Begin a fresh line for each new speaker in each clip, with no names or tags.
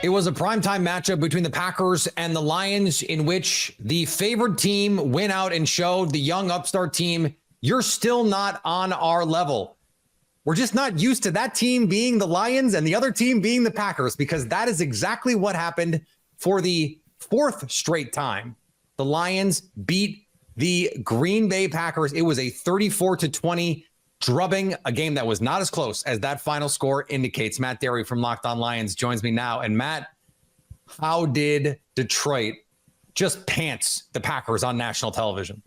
It was a primetime matchup between the Packers and the Lions in which the favored team went out and showed the young upstart team, you're still not on our level. We're just not used to that team being the Lions and the other team being the Packers, because that is exactly what happened for the fourth straight time. The Lions beat the Green Bay Packers. It was a 34-20 drubbing, a game that was not as close as that final score indicates. Matt Derry from Locked On Lions joins me now. And Matt, how did Detroit just pants the Packers on national television?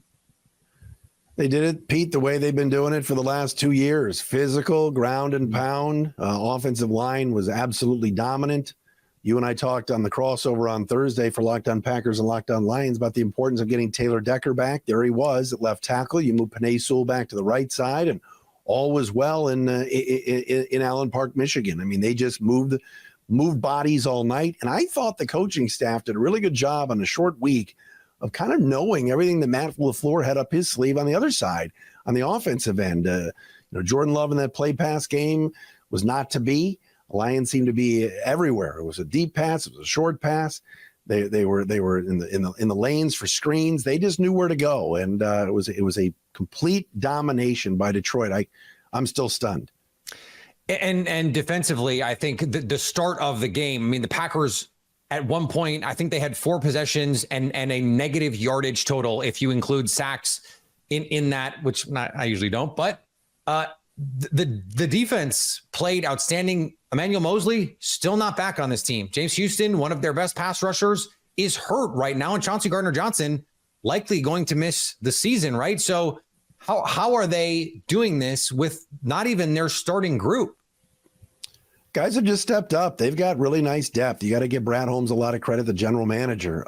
They did it, Pete, the way they've been doing it for the last 2 years. Physical, ground and pound. Offensive line was absolutely dominant. You and I talked on the crossover on Thursday for Locked On Packers and Locked On Lions about the importance of getting Taylor Decker back. There he was at left tackle. You move Penei Sewell back to the right side, and all was well in Allen Park, Michigan. I mean, they just moved bodies all night. And I thought the coaching staff did a really good job on a short week of kind of knowing everything that Matt LaFleur had up his sleeve on the other side, on the offensive end. Jordan Love in that play pass game was not to be. The Lions seemed to be everywhere. It was a deep pass. It was a short pass. They were in the lanes for screens. They just knew where to go, and it was a complete domination by Detroit. I'm still stunned.
And defensively, I think the start of the game, I mean, the Packers at one point, I think they had 4 possessions and a negative yardage total if you include sacks in that, which I usually don't. But the defense played outstanding. Emmanuel Mosley still not back on this team. James Houston, one of their best pass rushers, is hurt right now, and Chauncey Gardner-Johnson likely going to miss the season, right? So how are they doing this with not even their starting group?
Guys have just stepped up. They've got really nice depth. You got to give Brad Holmes a lot of credit, the general manager.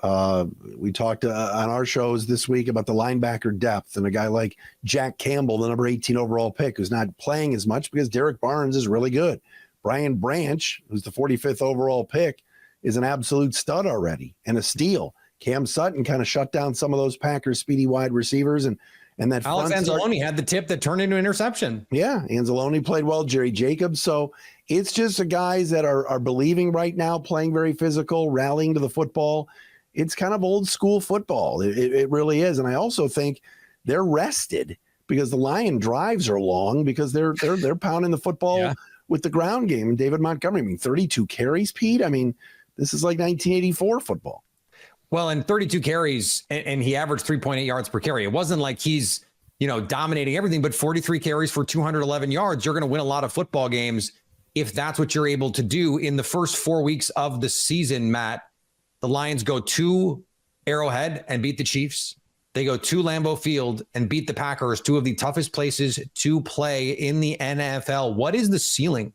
We talked on our shows this week about the linebacker depth, and a guy like Jack Campbell, the number 18 overall pick, who's not playing as much because Derek Barnes is really good. Brian Branch, who's the 45th overall pick, is an absolute stud already and a steal. Cam Sutton kind of shut down some of those Packers speedy wide receivers, and that
Alex Anzalone had the tip that turned into an interception.
Yeah, Anzalone played well, Jerry Jacobs. So it's just the guys that are believing right now, playing very physical, rallying to the football. It's kind of old school football. It really is. And I also think they're rested because the Lion drives are long because they're pounding the football with the ground game. And David Montgomery, 32 carries, Pete. This is like 1984 football.
Well, and 32 carries, and he averaged 3.8 yards per carry. It wasn't like he's, dominating everything, but 43 carries for 211 yards. You're going to win a lot of football games if that's what you're able to do. In the first 4 weeks of the season, Matt, the Lions go to Arrowhead and beat the Chiefs. They go to Lambeau Field and beat the Packers, 2 of the toughest places to play in the NFL. What is the ceiling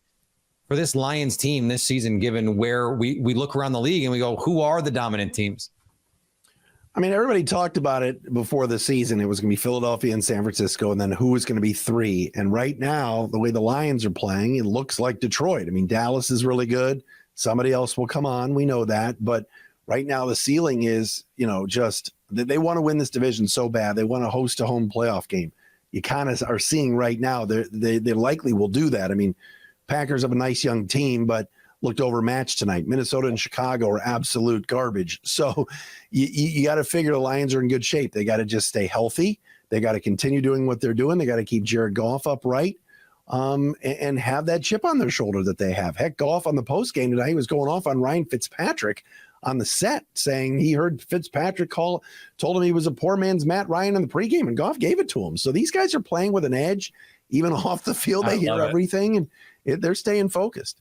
for this Lions team this season, given where we look around the league and we go, who are the dominant teams?
Everybody talked about it before the season. It was going to be Philadelphia and San Francisco, and then who was going to be 3. And right now, the way the Lions are playing, it looks like Detroit. Dallas is really good. Somebody else will come on. We know that. But right now, the ceiling is, just they want to win this division so bad. They want to host a home playoff game. You kind of are seeing right now they likely will do that. Packers have a nice young team, but looked overmatched tonight. Minnesota and Chicago are absolute garbage. So you got to figure the Lions are in good shape. They got to just stay healthy. They got to continue doing what they're doing. They got to keep Jared Goff upright and have that chip on their shoulder that they have. Heck, Goff on the postgame tonight, he was going off on Ryan Fitzpatrick on the set, saying he heard Fitzpatrick told him he was a poor man's Matt Ryan in the pregame, and Goff gave it to him. So these guys are playing with an edge, even off the field. They hear everything, and they're staying focused.